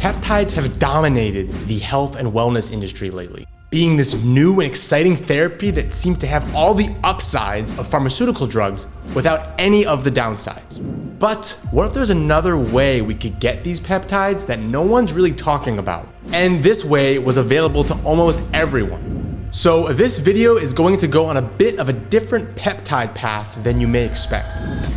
Peptides have dominated the health and wellness industry lately, being this new and exciting therapy that seems to have all the upsides of pharmaceutical drugs without any of the downsides. But what if there's another way we could get these peptides that no one's really talking about? And this way was available to almost everyone. So this video is going to go on a bit of a different peptide path than you may expect.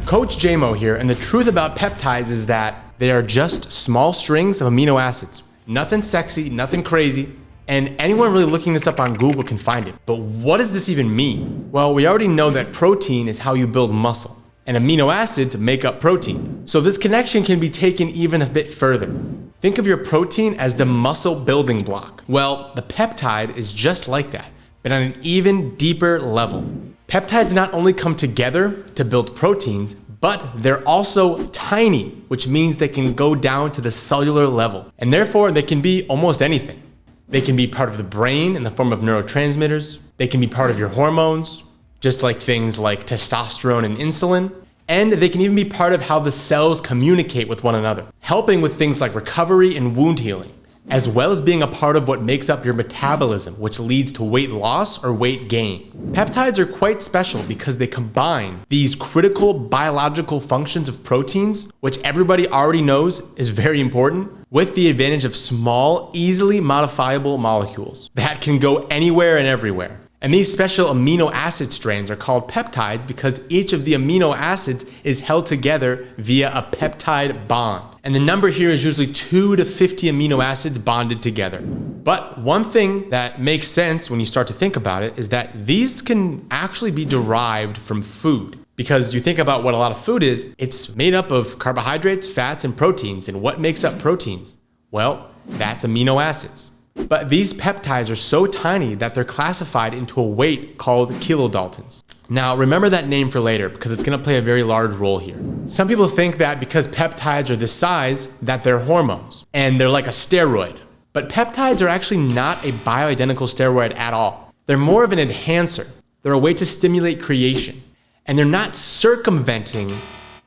Coach JMO here, and the truth about peptides is that they are just small strings of amino acids. Nothing sexy, nothing crazy. And anyone really looking this up on Google can find it. But what does this even mean? Well, we already know that protein is how you build muscle, and amino acids make up protein. So this connection can be taken even a bit further. Think of your protein as the muscle building block. Well, the peptide is just like that, but on an even deeper level. Peptides not only come together to build proteins, but they're also tiny, which means they can go down to the cellular level. And therefore, they can be almost anything. They can be part of the brain in the form of neurotransmitters. They can be part of your hormones, just like things like testosterone and insulin. And they can even be part of how the cells communicate with one another, helping with things like recovery and wound healing, as well as being a part of what makes up your metabolism, which leads to weight loss or weight gain. Peptides are quite special because they combine these critical biological functions of proteins, which everybody already knows is very important, with the advantage of small, easily modifiable molecules that can go anywhere and everywhere. And these special amino acid strands are called peptides because each of the amino acids is held together via a peptide bond. And the number here is usually 2 to 50 amino acids bonded together. But one thing that makes sense when you start to think about it is that these can actually be derived from food. Because you think about what a lot of food is, it's made up of carbohydrates, fats, and proteins. And what makes up proteins? Well, that's amino acids. But these peptides are so tiny that they're classified into a weight called kilodaltons. Now, remember that name for later because it's going to play a very large role here. Some people think that because peptides are this size, that they're hormones and they're like a steroid. But peptides are actually not a bioidentical steroid at all. They're more of an enhancer. They're a way to stimulate creation. And they're not circumventing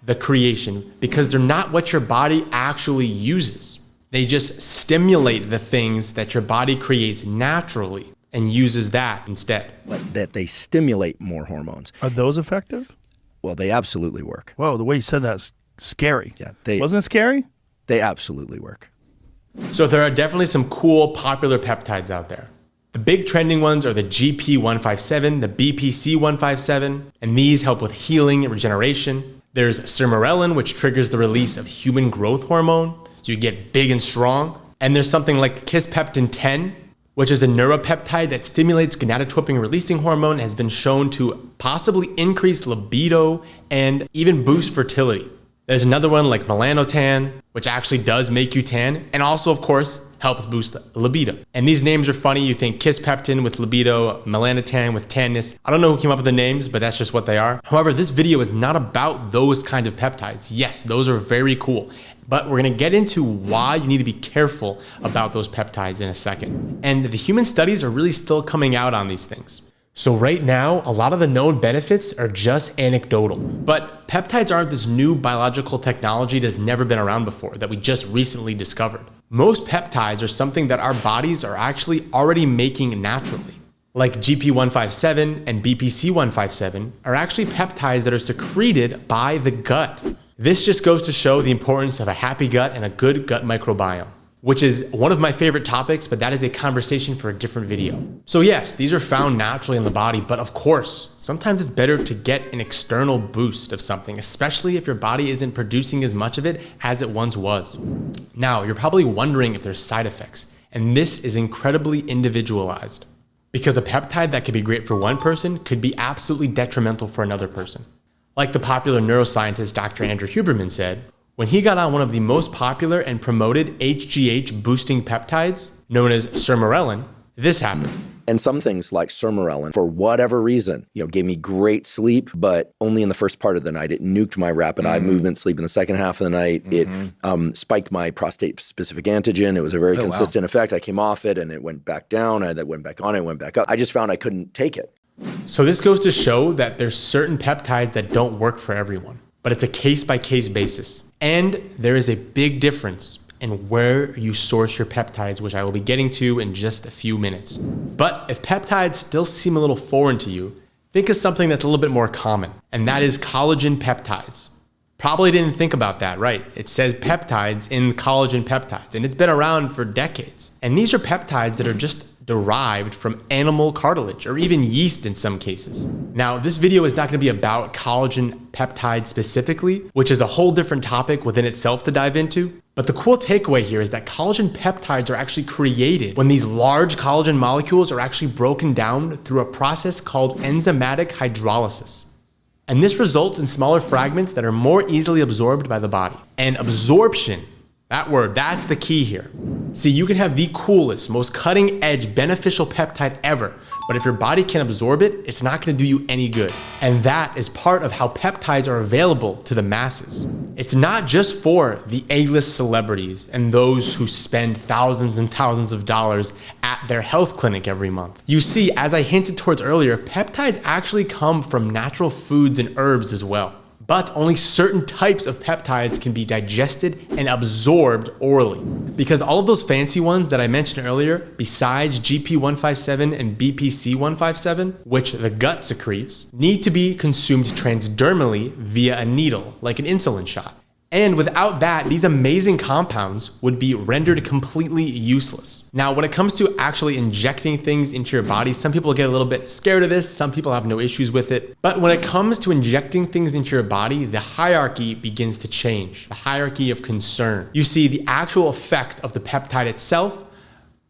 the creation because they're not what your body actually uses. They just stimulate the things that your body creates naturally and uses that instead. But that they stimulate more hormones. Are those effective? Well, they absolutely work. Whoa, the way you said that's scary. Yeah, Wasn't it scary? They absolutely work. So there are definitely some cool, popular peptides out there. The big trending ones are the GP157, the BPC157, and these help with healing and regeneration. There's sermorelin, which triggers the release of human growth hormone, so you get big and strong. And there's something like Kisspeptin 10, which is a neuropeptide that stimulates gonadotropin releasing hormone and has been shown to possibly increase libido and even boost fertility. There's another one like melanotan, which actually does make you tan, and also, of course, helps boost libido. And these names are funny. You think Kisspeptin with libido, melanotan with tanness. I don't know who came up with the names, but that's just what they are. However, this video is not about those kind of peptides. Yes, those are very cool, but we're gonna get into why you need to be careful about those peptides in a second. And the human studies are really still coming out on these things. So right now, a lot of the known benefits are just anecdotal, but peptides aren't this new biological technology that's never been around before that we just recently discovered. Most peptides are something that our bodies are actually already making naturally. Like GP157 and BPC157 are actually peptides that are secreted by the gut. This just goes to show the importance of a happy gut and a good gut microbiome, which is one of my favorite topics, but that is a conversation for a different video. So yes, these are found naturally in the body, but of course, sometimes it's better to get an external boost of something, especially if your body isn't producing as much of it as it once was. Now, you're probably wondering if there's side effects, and this is incredibly individualized because a peptide that could be great for one person could be absolutely detrimental for another person. Like the popular neuroscientist Dr. Andrew Huberman said, when he got on one of the most popular and promoted HGH boosting peptides, known as sermorelin, this happened. And some things like sermorelin, for whatever reason, gave me great sleep, but only in the first part of the night. It nuked my rapid eye movement sleep in the second half of the night. It spiked my prostate-specific antigen. It was a very consistent effect. I came off it and it went back down. I went back on it, went back up. I just found I couldn't take it. So this goes to show that there's certain peptides that don't work for everyone, but it's a case-by-case basis. And there is a big difference and where you source your peptides, which I will be getting to in just a few minutes. But if peptides still seem a little foreign to you, think of something that's a little bit more common, and that is collagen peptides. Probably didn't think about that, right? It says peptides in collagen peptides, and it's been around for decades. And these are peptides that are just derived from animal cartilage or even yeast in some cases. Now, this video is not going to be about collagen peptides specifically, which is a whole different topic within itself to dive into. But the cool takeaway here is that collagen peptides are actually created when these large collagen molecules are actually broken down through a process called enzymatic hydrolysis. And this results in smaller fragments that are more easily absorbed by the body. And absorption, that word, that's the key here. See, you can have the coolest, most cutting edge beneficial peptide ever, but if your body can't absorb it, it's not gonna do you any good. And that is part of how peptides are available to the masses. It's not just for the A-list celebrities and those who spend thousands and thousands of dollars at their health clinic every month. You see, as I hinted towards earlier, peptides actually come from natural foods and herbs as well. But only certain types of peptides can be digested and absorbed orally. Because all of those fancy ones that I mentioned earlier, besides GP157 and BPC157, which the gut secretes, need to be consumed transdermally via a needle, like an insulin shot. And without that, these amazing compounds would be rendered completely useless. Now, when it comes to actually injecting things into your body, some people get a little bit scared of this, some people have no issues with it. But when it comes to injecting things into your body, the hierarchy begins to change, the hierarchy of concern. You see, the actual effect of the peptide itself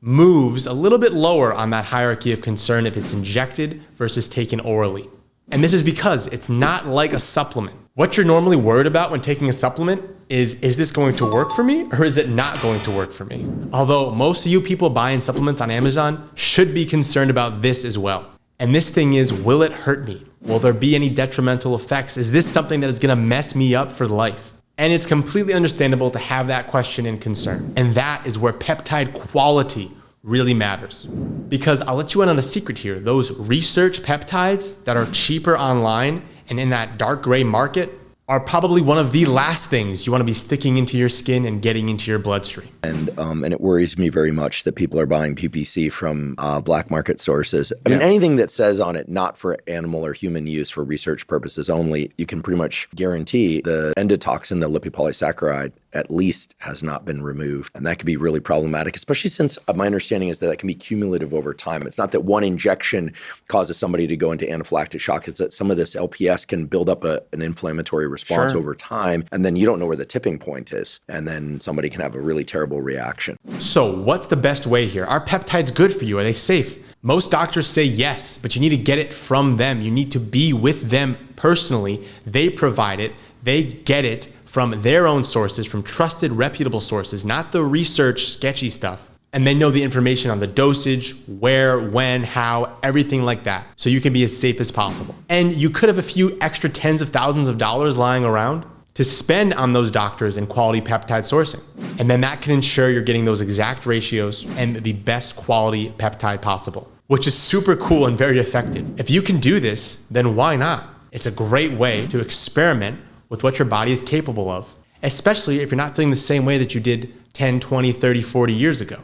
moves a little bit lower on that hierarchy of concern if it's injected versus taken orally. And this is because it's not like a supplement. What you're normally worried about when taking a supplement is this going to work for me or is it not going to work for me? Although most of you people buying supplements on Amazon should be concerned about this as well. And this thing is, will it hurt me? Will there be any detrimental effects? Is this something that is gonna mess me up for life? And it's completely understandable to have that question and concern. And that is where peptide quality really matters. Because I'll let you in on a secret here. Those research peptides that are cheaper online and in that dark gray market are probably one of the last things you want to be sticking into your skin and getting into your bloodstream. And it worries me very much that people are buying PPC from black market sources. I mean, anything that says on it not for animal or human use for research purposes only, you can pretty much guarantee the endotoxin, the lipopolysaccharide, at least has not been removed. And that could be really problematic, especially since my understanding is that it can be cumulative over time. It's not that one injection causes somebody to go into anaphylactic shock. It's that some of this LPS can build up an inflammatory response over time. And then you don't know where the tipping point is. And then somebody can have a really terrible reaction. So what's the best way here? Are peptides good for you? Are they safe? Most doctors say yes, but you need to get it from them. You need to be with them personally. They provide it. They get it from their own sources, from trusted, reputable sources, not the research sketchy stuff. And they know the information on the dosage, where, when, how, everything like that. So you can be as safe as possible. And you could have a few extra tens of thousands of dollars lying around to spend on those doctors and quality peptide sourcing. And then that can ensure you're getting those exact ratios and the best quality peptide possible, which is super cool and very effective. If you can do this, then why not? It's a great way to experiment with what your body is capable of, especially if you're not feeling the same way that you did 10, 20, 30, 40 years ago.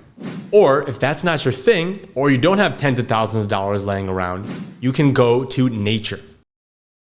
Or if that's not your thing, or you don't have tens of thousands of dollars laying around, you can go to nature.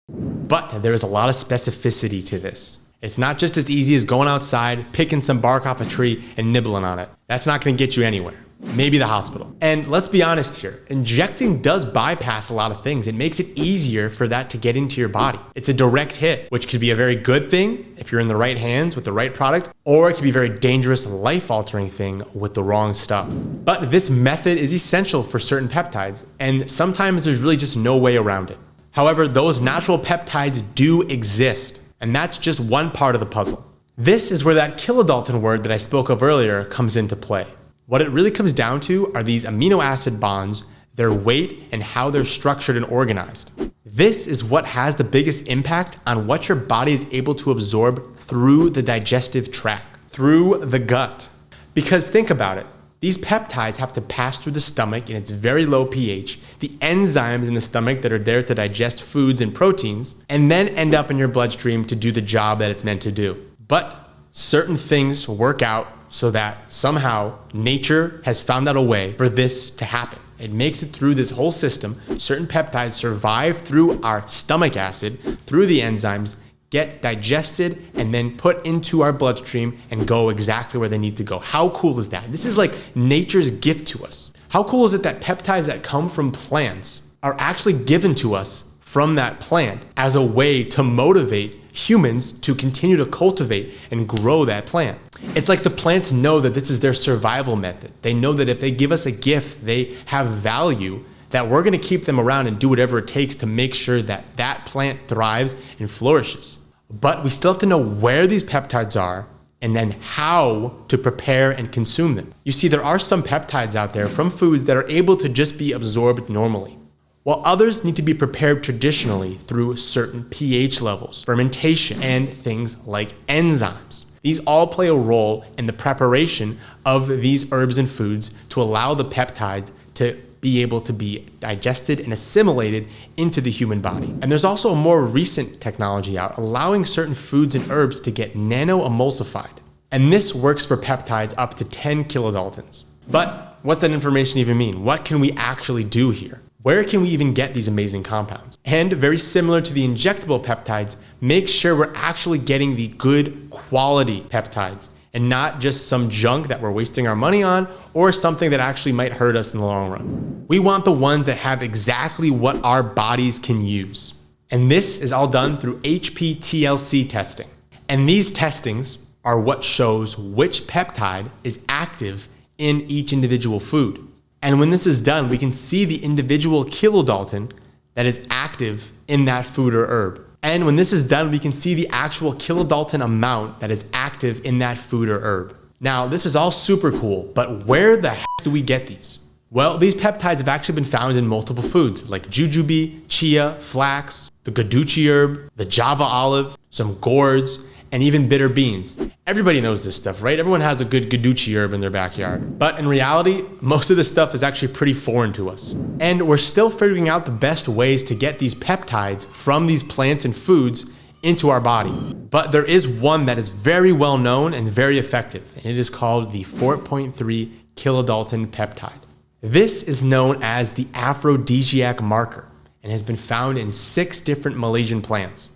But there is a lot of specificity to this. It's not just as easy as going outside, picking some bark off a tree and nibbling on it. That's not gonna get you anywhere. Maybe the hospital. And let's be honest here, injecting does bypass a lot of things. It makes it easier for that to get into your body. It's a direct hit, which could be a very good thing if you're in the right hands with the right product, or it could be a very dangerous, life-altering thing with the wrong stuff. But this method is essential for certain peptides, and sometimes there's really just no way around it. However, those natural peptides do exist, and that's just one part of the puzzle. This is where that kilodalton word that I spoke of earlier comes into play. What it really comes down to are these amino acid bonds, their weight, and how they're structured and organized. This is what has the biggest impact on what your body is able to absorb through the digestive tract, through the gut. Because think about it, these peptides have to pass through the stomach in its very low pH, the enzymes in the stomach that are there to digest foods and proteins, and then end up in your bloodstream to do the job that it's meant to do. But certain things work out so that somehow nature has found out a way for this to happen. It makes it through this whole system. Certain peptides survive through our stomach acid, through the enzymes, get digested, and then put into our bloodstream and go exactly where they need to go. How cool is that? This is like nature's gift to us. How cool is it that peptides that come from plants are actually given to us from that plant as a way to motivate humans to continue to cultivate and grow that plant? It's like the plants know that this is their survival method. They know that if they give us a gift, they have value, that we're gonna keep them around and do whatever it takes to make sure that that plant thrives and flourishes. But we still have to know where these peptides are and then how to prepare and consume them. You see, there are some peptides out there from foods that are able to just be absorbed normally, while others need to be prepared traditionally through certain pH levels, fermentation, and things like enzymes. These all play a role in the preparation of these herbs and foods to allow the peptide to be able to be digested and assimilated into the human body. And there's also a more recent technology out allowing certain foods and herbs to get nano-emulsified. And this works for peptides up to 10 kilodaltons. But what's that information even mean? What can we actually do here? Where can we even get these amazing compounds? And very similar to the injectable peptides, make sure we're actually getting the good quality peptides and not just some junk that we're wasting our money on or something that actually might hurt us in the long run. We want the ones that have exactly what our bodies can use. And this is all done through HPTLC testing. And these testings are what shows which peptide is active in each individual food. And when this is done, we can see the individual kilodalton that is active in that food or herb. And when this is done, we can see the actual kilodalton amount that is active in that food or herb. Now, this is all super cool, but where the heck do we get these? Well, these peptides have actually been found in multiple foods like jujube, chia, flax, the goduchi herb, the Java olive, some gourds, and even bitter beans. Everybody knows this stuff, right? Everyone has a good goduchi herb in their backyard. But in reality, most of this stuff is actually pretty foreign to us. And we're still figuring out the best ways to get these peptides from these plants and foods into our body. But there is one that is very well known and very effective, and it is called the 4.3 kilodalton peptide. This is known as the aphrodisiac marker and has been found in 6 different Malaysian plants.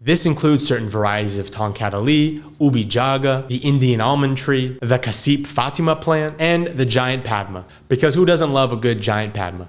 This includes certain varieties of Tongkadali, Ubi Jaga, the Indian almond tree, the Kasip Fatima plant, and the giant Padma, because who doesn't love a good giant Padma?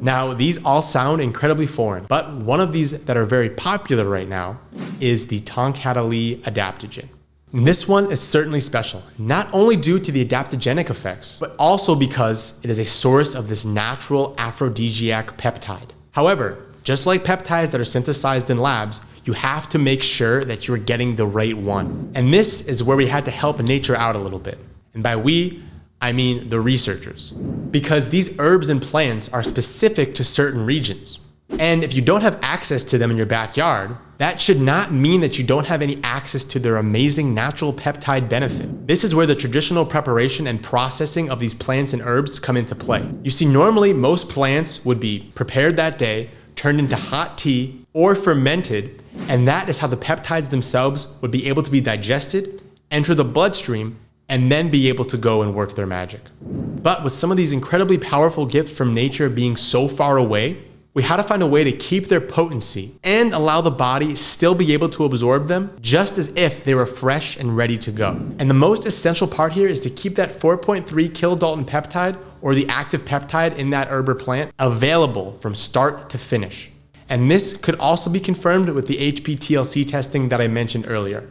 Now, these all sound incredibly foreign, but one of these that are very popular right now is the Tongkadali adaptogen. And this one is certainly special, not only due to the adaptogenic effects, but also because it is a source of this natural aphrodisiac peptide. However, just like peptides that are synthesized in labs, you have to make sure that you're getting the right one. And this is where we had to help nature out a little bit. And by we, I mean the researchers. Because these herbs and plants are specific to certain regions. And if you don't have access to them in your backyard, that should not mean that you don't have any access to their amazing natural peptide benefit. This is where the traditional preparation and processing of these plants and herbs come into play. You see, normally most plants would be prepared that day, turned into hot tea, or fermented, and that is how the peptides themselves would be able to be digested, enter the bloodstream, and then be able to go and work their magic. But with some of these incredibly powerful gifts from nature being so far away, we had to find a way to keep their potency and allow the body still be able to absorb them just as if they were fresh and ready to go. And the most essential part here is to keep that 4.3 kilodalton peptide, or the active peptide in that herb or plant, available from start to finish. And this could also be confirmed with the HPTLC testing that I mentioned earlier.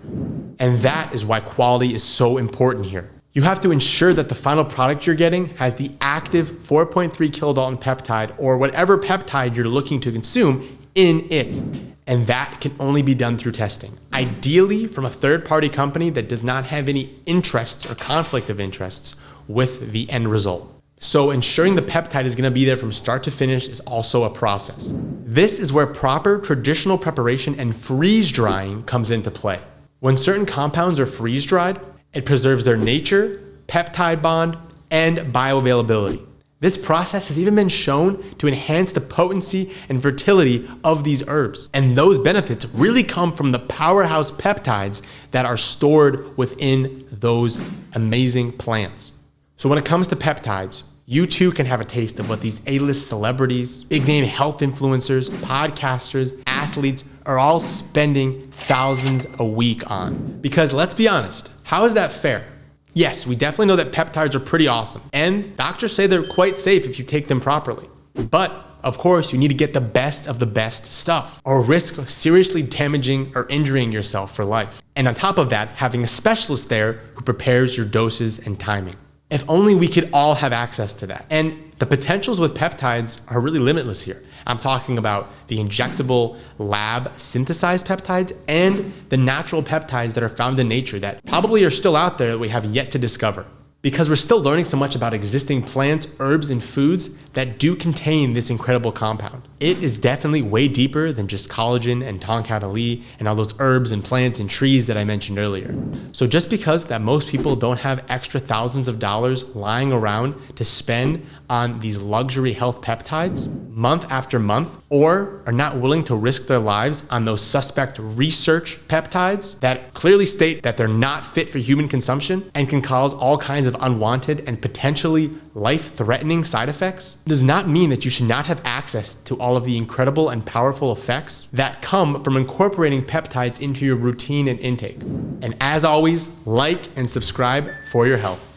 And that is why quality is so important here. You have to ensure that the final product you're getting has the active 4.3 kilodalton peptide, or whatever peptide you're looking to consume, in it. And that can only be done through testing. Ideally from a third-party company that does not have any interests or conflict of interests with the end result. So ensuring the peptide is going to be there from start to finish is also a process. This is where proper traditional preparation and freeze drying comes into play. When certain compounds are freeze dried, it preserves their nature, peptide bond, and bioavailability. This process has even been shown to enhance the potency and fertility of these herbs. And those benefits really come from the powerhouse peptides that are stored within those amazing plants. So when it comes to peptides, you too can have a taste of what these A-list celebrities, big name health influencers, podcasters, athletes are all spending thousands a week on. Because let's be honest, how is that fair? Yes, we definitely know that peptides are pretty awesome, and doctors say they're quite safe if you take them properly. But of course, you need to get the best of the best stuff, or risk seriously damaging or injuring yourself for life. And on top of that, having a specialist there who prepares your doses and timing. If only we could all have access to that. And the potentials with peptides are really limitless here. I'm talking about the injectable lab synthesized peptides and the natural peptides that are found in nature that probably are still out there that we have yet to discover. Because we're still learning so much about existing plants, herbs, and foods that do contain this incredible compound. It is definitely way deeper than just collagen and tonkat ali and all those herbs and plants and trees that I mentioned earlier. So just because that most people don't have extra thousands of dollars lying around to spend on these luxury health peptides month after month, or are not willing to risk their lives on those suspect research peptides that clearly state that they're not fit for human consumption and can cause all kinds of unwanted and potentially life-threatening side effects, does not mean that you should not have access to all of the incredible and powerful effects that come from incorporating peptides into your routine and intake. And as always, like and subscribe for your health.